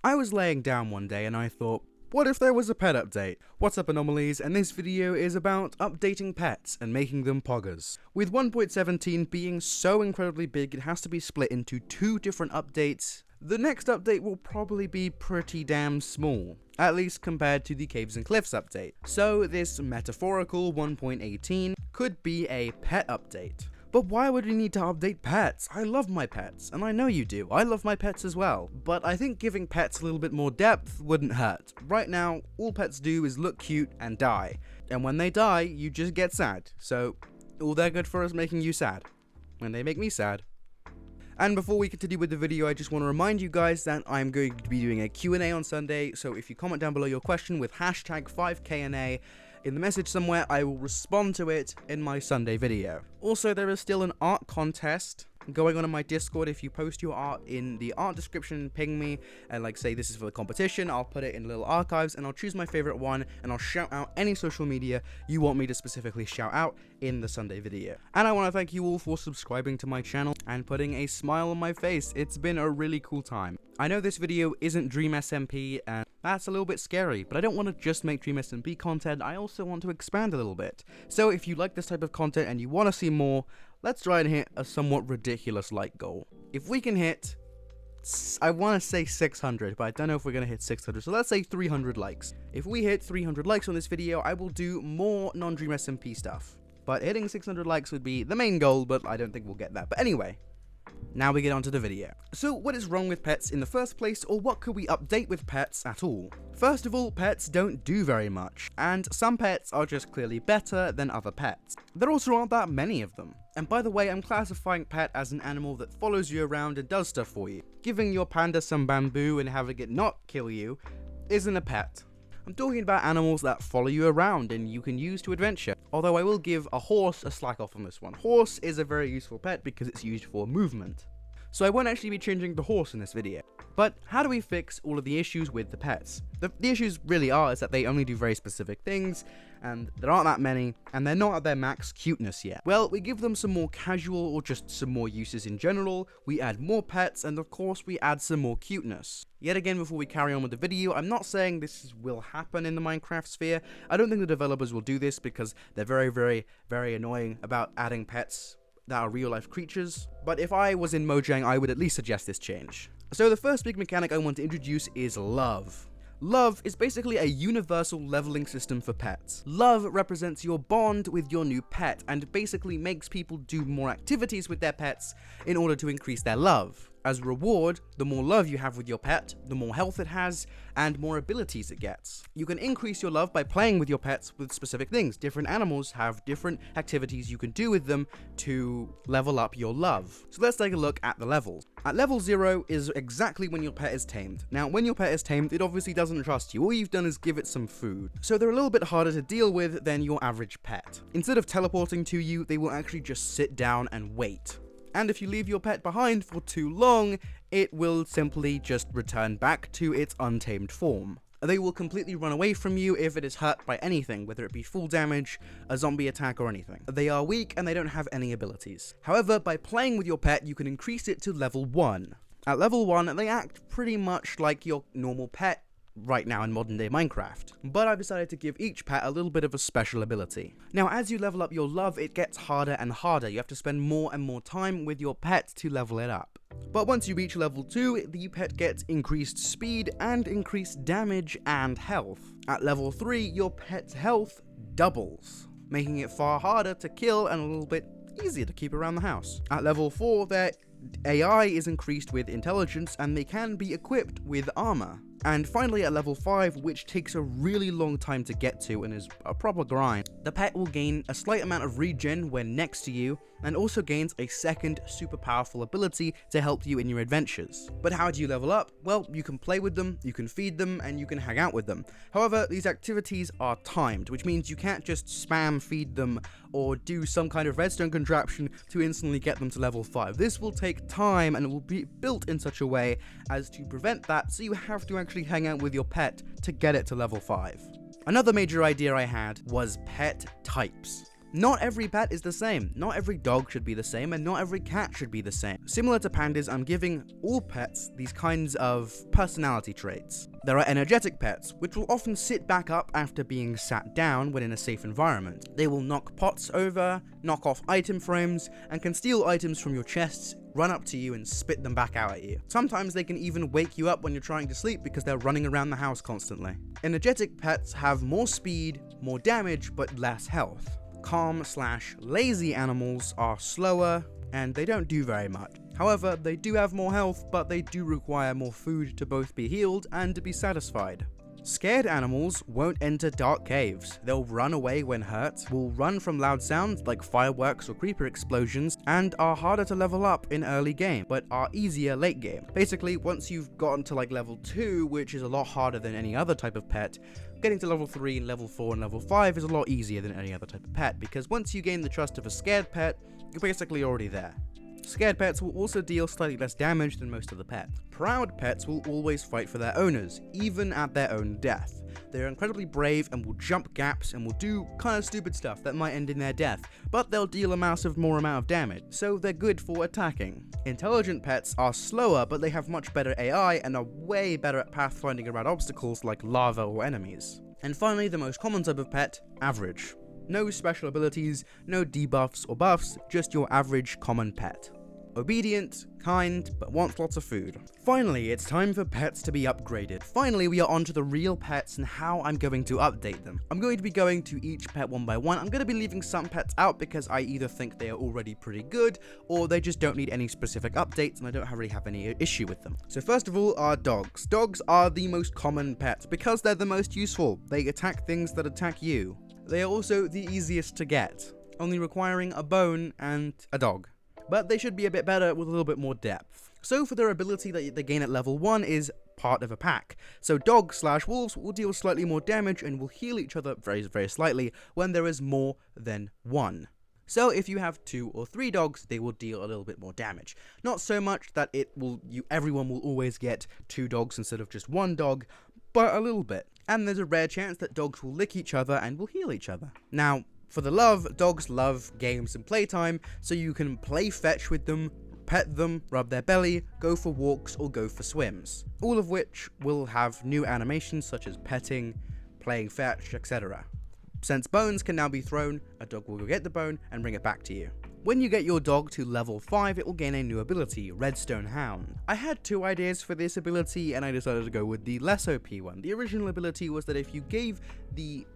I was laying down one day and I thought, what if there was a pet update? What's up, Anomalies? And this video is about updating pets and making them poggers. With 1.17 being so incredibly big, it has to be split into 2 different updates. The next update will probably be pretty damn small, at least compared to the Caves and Cliffs update. So this metaphorical 1.18 could be a pet update. But why would we need to update pets? I love my pets, and I know you do. I love my pets as well. But I think giving pets a little bit more depth wouldn't hurt. Right now, all pets do is look cute and die. And when they die, you just get sad. So, all they're good for is making you sad. When they make me sad. And before we continue with the video, I just want to remind you guys that I'm going to be doing a Q&A on Sunday. So if you comment down below your question with hashtag 5KNA, in the message somewhere, I will respond to it in my Sunday video. Also, there is still an art contest going on in my Discord. If you post your art in the art description, ping me and say this is for the competition, I'll put it in little archives and I'll choose my favorite one and I'll shout out any social media you want me to specifically shout out in the Sunday video. And I want to thank you all for subscribing to my channel and putting a smile on my face. It's been a really cool time. I know this video isn't Dream SMP and that's a little bit scary, but I don't want to just make Dream SMP content, I also want to expand a little bit. So if you like this type of content and you want to see more, let's try and hit a somewhat ridiculous like goal. If we can hit, I want to say 600, but I don't know if we're going to hit 600, so let's say 300 likes. If we hit 300 likes on this video, I will do more non-Dream SMP stuff. But hitting 600 likes would be the main goal, but I don't think we'll get that. But anyway, now we get onto the video. So what is wrong with pets in the first place, or what could we update with pets at all? First of all, pets don't do very much, and some pets are just clearly better than other pets. There also aren't that many of them. And by the way, I'm classifying pet as an animal that follows you around and does stuff for you. Giving your panda some bamboo and having it not kill you isn't a pet. I'm talking about animals that follow you around and you can use to adventure. Although I will give a horse a slack off on this one. Horse is a very useful pet because it's used for movement. So I won't actually be changing the horse in this video. But how do we fix all of the issues with the pets? The issues really are is that they only do very specific things, and there aren't that many, and they're not at their max cuteness yet. Well, we give them some more casual or just some more uses in general, we add more pets, and of course we add some more cuteness. Yet again, before we carry on with the video, I'm not saying this will happen in the Minecraft sphere. I don't think the developers will do this because they're very annoying about adding pets that are real-life creatures, but if I was in Mojang, I would at least suggest this change. So the first big mechanic I want to introduce is love. Love is basically a universal leveling system for pets. Love represents your bond with your new pet and basically makes people do more activities with their pets in order to increase their love. As a reward, the more love you have with your pet, the more health it has, and more abilities it gets. You can increase your love by playing with your pets with specific things. Different animals have different activities you can do with them to level up your love. So let's take a look at the levels. At level 0 is exactly when your pet is tamed. Now, when your pet is tamed, it obviously doesn't trust you. All you've done is give it some food. So they're a little bit harder to deal with than your average pet. Instead of teleporting to you, they will actually just sit down and wait. And if you leave your pet behind for too long, it will simply just return back to its untamed form. They will completely run away from you if it is hurt by anything, whether it be full damage, a zombie attack, or anything. They are weak and they don't have any abilities. However, by playing with your pet, you can increase it to level 1. At level 1, they act pretty much like your normal pet right now in modern day Minecraft, but I've decided to give each pet a little bit of a special ability. Now, as you level up your love, it gets harder and harder. You have to spend more and more time with your pet to level it up. But once you reach level 2, the pet gets increased speed and increased damage and health. At level 3, your pet's health doubles, making it far harder to kill and a little bit easier to keep around the house. At level 4, their AI is increased with intelligence and they can be equipped with armor. And finally at level 5, which takes a really long time to get to and is a proper grind, the pet will gain a slight amount of regen when next to you, and also gains a second super powerful ability to help you in your adventures. But how do you level up? Well, you can play with them, you can feed them, and you can hang out with them. However, these activities are timed, which means you can't just spam feed them or do some kind of redstone contraption to instantly get them to level 5. This will take time and it will be built in such a way as to prevent that, so you have to actually hang out with your pet to get it to level 5. Another major idea I had was pet types. Not every pet is the same. Not every dog should be the same, and not every cat should be the same. Similar to pandas, I'm giving all pets these kinds of personality traits. There are energetic pets, which will often sit back up after being sat down when in a safe environment. They will knock pots over, knock off item frames, and can steal items from your chests, run up to you and spit them back out at you. Sometimes they can even wake you up when you're trying to sleep because they're running around the house constantly. Energetic pets have more speed, more damage, but less health. Calm/lazy animals are slower and they don't do very much. However, they do have more health, but they do require more food to both be healed and to be satisfied. Scared animals won't enter dark caves. They'll run away when hurt, will run from loud sounds like fireworks or creeper explosions, and are harder to level up in early game, but are easier late game. Basically, once you've gotten to like level 2, which is a lot harder than any other type of pet, getting to level 3 and level 4 and level 5 is a lot easier than any other type of pet, because once you gain the trust of a scared pet, you're basically already there. Scared pets will also deal slightly less damage than most of the pets. Proud pets will always fight for their owners, even at their own death. They are incredibly brave and will jump gaps and will do kind of stupid stuff that might end in their death, but they'll deal a massive more amount of damage, so they're good for attacking. Intelligent pets are slower, but they have much better AI and are way better at pathfinding around obstacles like lava or enemies. And finally, the most common type of pet, average. No special abilities, no debuffs or buffs, just your average common pet. Obedient, kind, but wants lots of food. Finally, it's time for pets to be upgraded. Finally, we are onto the real pets and how I'm going to update them. I'm going to be going to each pet one by one. I'm going to be leaving some pets out because I either think they are already pretty good, or they just don't need any specific updates and I don't really have any issue with them. So first of all are dogs. Dogs are the most common pets because they're the most useful. They attack things that attack you. They are also the easiest to get, only requiring a bone and a dog. But they should be a bit better with a little bit more depth. So for their ability that they gain at level 1 is part of a pack. So dogs/wolves will deal slightly more damage and will heal each other very, very slightly when there is more than one. So if you have 2 or 3 dogs, they will deal a little bit more damage. Not so much that everyone will always get 2 dogs instead of just 1 dog, but a little bit. And there's a rare chance that dogs will lick each other and will heal each other. Now, for the love, dogs love games and playtime, so you can play fetch with them, pet them, rub their belly, go for walks, or go for swims. All of which will have new animations such as petting, playing fetch, etc. Since bones can now be thrown, a dog will go get the bone and bring it back to you. When you get your dog to level 5, it will gain a new ability, Redstone Hound. I had 2 ideas for this ability and I decided to go with the less OP one. The original ability was that if you gave the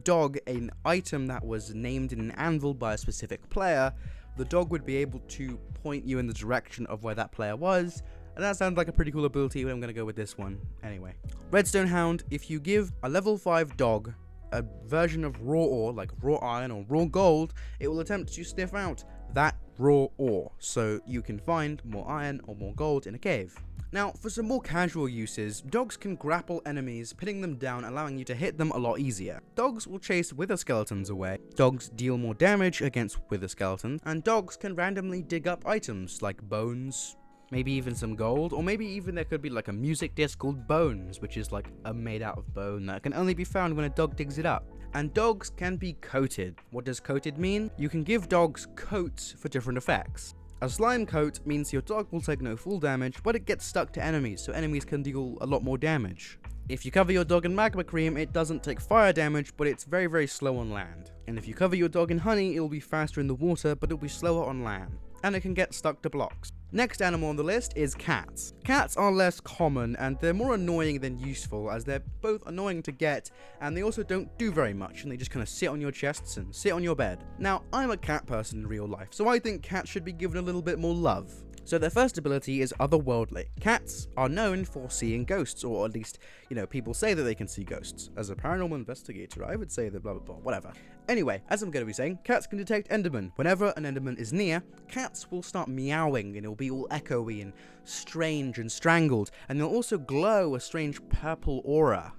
dog an item that was named in an anvil by a specific player, the dog would be able to point you in the direction of where that player was, and that sounds like a pretty cool ability, but I'm going to go with this one anyway. Redstone Hound, if you give a level 5 dog a version of raw ore, like raw iron or raw gold, it will attempt to sniff out that raw ore, so you can find more iron or more gold in a cave. Now, for some more casual uses, dogs can grapple enemies, pinning them down, allowing you to hit them a lot easier. Dogs will chase wither skeletons away, dogs deal more damage against wither skeletons, and dogs can randomly dig up items like bones, maybe even some gold, or maybe even there could be like a music disc called Bones, which is like a made out of bone that can only be found when a dog digs it up. And dogs can be coated. What does coated mean? You can give dogs coats for different effects. A slime coat means your dog will take no full damage, but it gets stuck to enemies, so enemies can deal a lot more damage. If you cover your dog in magma cream, it doesn't take fire damage, but it's very, very slow on land. And if you cover your dog in honey, it will be faster in the water, but it will be slower on land. And it can get stuck to blocks. Next animal on the list is cats. Cats are less common and they're more annoying than useful, as they're both annoying to get and they also don't do very much and they just kind of sit on your chests and sit on your bed. Now, I'm a cat person in real life, so I think cats should be given a little bit more love. So their first ability is Otherworldly. Cats are known for seeing ghosts, or at least, people say that they can see ghosts. As a paranormal investigator, I would say that blah blah blah, whatever. Anyway, as I'm going to be saying, cats can detect Enderman. Whenever an Enderman is near, cats will start meowing and it'll be all echoey and strange and strangled, and they'll also glow a strange purple aura.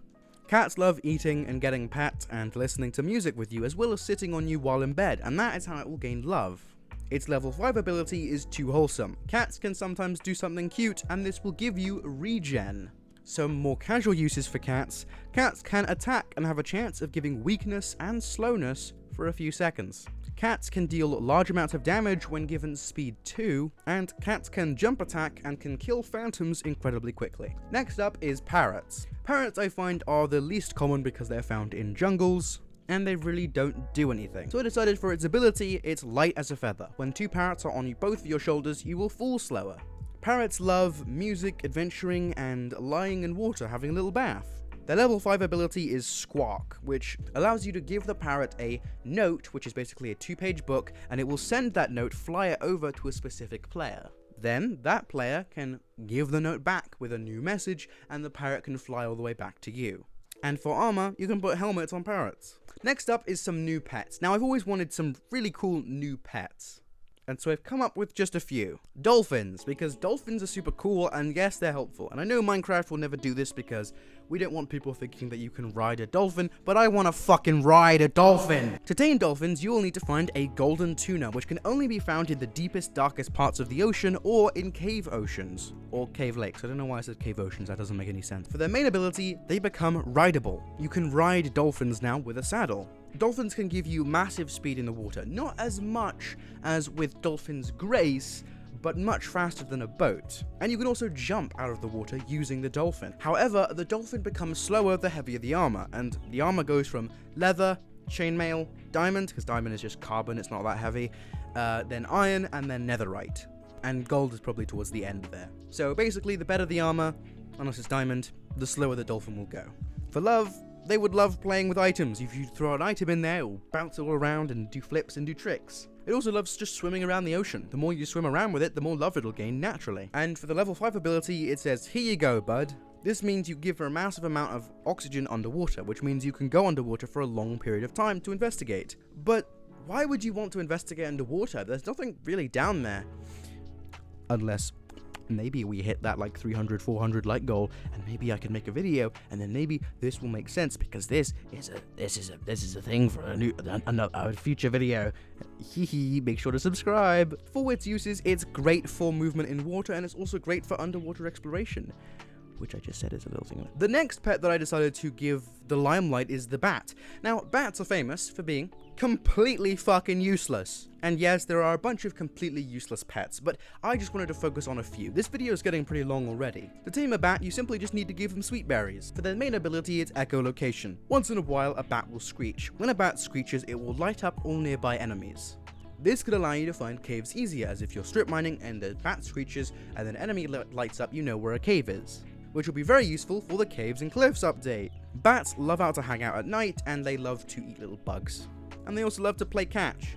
Cats love eating and getting pet and listening to music with you, as well as sitting on you while in bed, and that is how it will gain love. Its level 5 ability is Too Wholesome. Cats can sometimes do something cute, and this will give you Regen. Some more casual uses for cats. Cats can attack and have a chance of giving weakness and slowness for a few seconds. Cats can deal large amounts of damage when given speed 2, and cats can jump attack and can kill phantoms incredibly quickly. Next up is parrots. Parrots I find are the least common because they're found in jungles, and they really don't do anything. So I decided for its ability, it's light as a feather. When 2 parrots are on both of your shoulders, you will fall slower. Parrots love music, adventuring, and lying in water, having a little bath. Their level 5 ability is Squawk, which allows you to give the parrot a note, which is basically a 2-page book, and it will send that note, fly it over to a specific player. Then, that player can give the note back with a new message, and the parrot can fly all the way back to you. And for armor, you can put helmets on parrots. Next up is some new pets. Now, I've always wanted some really cool new pets, and so I've come up with just a few. Dolphins, because dolphins are super cool, and yes, they're helpful. And I know Minecraft will never do this because we don't want people thinking that you can ride a dolphin, but I want to fucking ride a dolphin! To tame dolphins, you will need to find a golden tuna, which can only be found in the deepest, darkest parts of the ocean, or in cave oceans, or cave lakes. I don't know why I said cave oceans, that doesn't make any sense. For their main ability, they become rideable. You can ride dolphins now with a saddle. Dolphins can give you massive speed in the water, not as much as with Dolphin's Grace, but much faster than a boat. And you can also jump out of the water using the dolphin. However, the dolphin becomes slower the heavier the armor, and the armor goes from leather, chainmail, diamond, because diamond is just carbon, it's not that heavy, then iron, and then netherite. And gold is probably towards the end there. So basically, the better the armor, unless it's diamond, the slower the dolphin will go. For love, they would love playing with items. If you throw an item in there, it will bounce all around and do flips and do tricks. It also loves just swimming around the ocean. The more you swim around with it, the more love it'll gain naturally. And for the level 5 ability, it says, here you go, bud. This means you give her a massive amount of oxygen underwater, which means you can go underwater for a long period of time to investigate. But why would you want to investigate underwater? There's nothing really down there. Unless maybe we hit that like 300, 400 like goal, and maybe I can make a video, and then maybe this will make sense because this is a thing for a future video. Hehe, make sure to subscribe. For its uses, it's great for movement in water, and it's also great for underwater exploration, which I just said is a little thing. The next pet that I decided to give the limelight is the bat. Now, bats are famous for being completely fucking useless. And yes, there are a bunch of completely useless pets, but I just wanted to focus on a few. This video is getting pretty long already. To tame a bat, you simply just need to give them sweet berries. For their main ability, it's echolocation. Once in a while, a bat will screech. When a bat screeches, it will light up all nearby enemies. This could allow you to find caves easier, as if you're strip mining and the bat screeches and an enemy lights up, you know where a cave is, which will be very useful for the Caves and Cliffs update. Bats love out to hang out at night, and they love to eat little bugs. And they also love to play catch.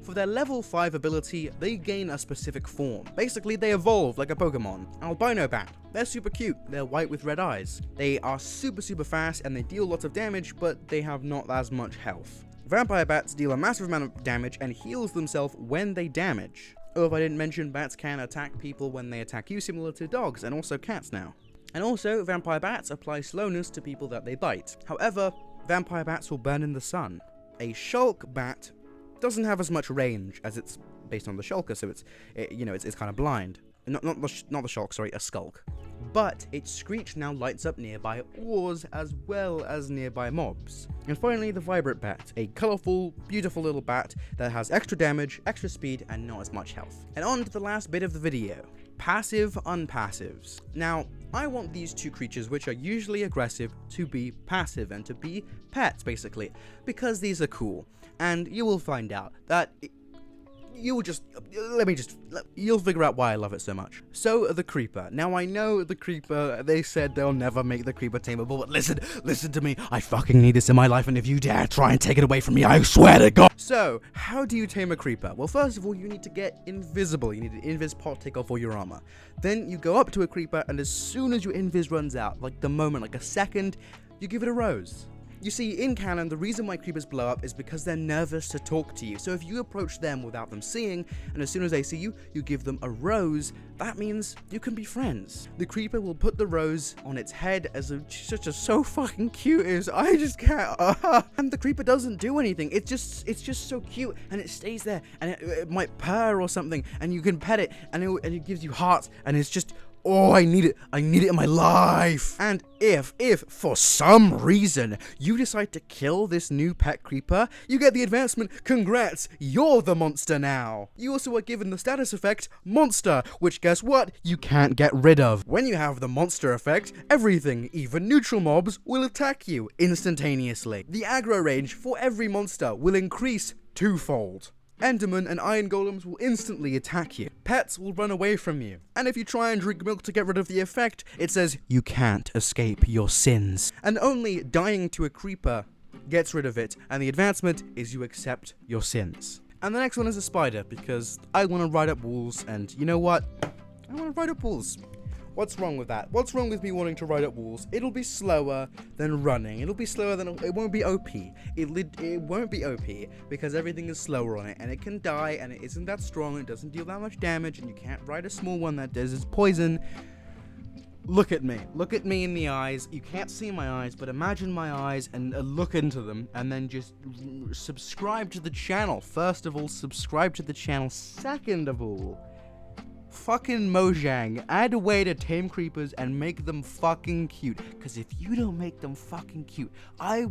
For their level 5 ability, they gain a specific form. Basically, they evolve like a Pokemon. Albino Bat. They're super cute. They're white with red eyes. They are super fast, and they deal lots of damage, but they have not as much health. Vampire bats deal a massive amount of damage and heals themselves when they damage. Oh, if I didn't mention, bats can attack people when they attack you, similar to dogs, and also cats now. And also, vampire bats apply slowness to people that they bite. However, vampire bats will burn in the sun. A shulk bat doesn't have as much range, as it's based on the shulker, so it's kind of blind. Not the shulk, sorry, a skulk. But its screech now lights up nearby ores as well as nearby mobs. And finally, the vibrant bat, a colourful, beautiful little bat that has extra damage, extra speed, and not as much health. And on to the last bit of the video. Passive unpassives. Now, I want these two creatures, which are usually aggressive, to be passive and to be pets, basically, because these are cool. And you will find out that you'll figure out why I love it so much. So, the creeper. Now, I know the creeper, they said they'll never make the creeper tameable, but listen to me, I fucking need this in my life, and if you dare try and take it away from me, I swear to God. So, how do you tame a creeper? Well, first of all, you need to get invisible. You need an invis pot, take off all your armor. Then, you go up to a creeper, and as soon as your invis runs out, like the moment, like a second, you give it a rose. You see, in canon, the reason why creepers blow up is because they're nervous to talk to you. So if you approach them without them seeing, and as soon as they see you, you give them a rose, that means you can be friends. The creeper will put the rose on its head as just so fucking cute is. I just can't. And the creeper doesn't do anything. It's just so cute, and it stays there, and it might purr or something, and you can pet it, and it gives you hearts, and it's just Oh, I need it in my life. And if for some reason you decide to kill this new pet creeper, you get the advancement, congrats, you're the monster now. You also are given the status effect, monster, which guess what? You can't get rid of. When you have the monster effect, everything, even neutral mobs, will attack you instantaneously. The aggro range for every monster will increase twofold. Endermen and iron golems will instantly attack you. Pets will run away from you. And if you try and drink milk to get rid of the effect, it says you can't escape your sins. And only dying to a creeper gets rid of it, and the advancement is you accept your sins. And the next one is a spider, because I want to ride up walls, and you know what? I want to ride up walls. What's wrong with that? What's wrong with me wanting to ride up walls? It'll be slower than running. It'll be slower than... It won't be OP. It won't be OP because everything is slower on it. And it can die and it isn't that strong. It doesn't deal that much damage. And you can't ride a small one that does its poison. Look at me. Look at me in the eyes. You can't see my eyes, but imagine my eyes and look into them. And then just subscribe to the channel. First of all, subscribe to the channel. Second of all... fucking Mojang, add a way to tame creepers and make them fucking cute. Because if you don't make them fucking cute, I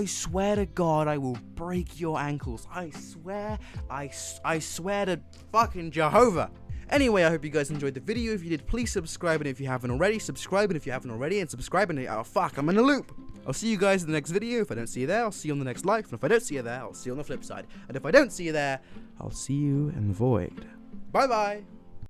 swear to God, I will break your ankles. I swear to fucking Jehovah. Anyway, I hope you guys enjoyed the video. If you did, please subscribe, and if you haven't already, subscribe, and if you haven't already, and subscribe, and oh fuck, I'm in a loop. I'll see you guys in the next video. If I don't see you there, I'll see you on the next life, and if I don't see you there, I'll see you on the flip side. And if I don't see you there, I'll see you in the void. Bye bye.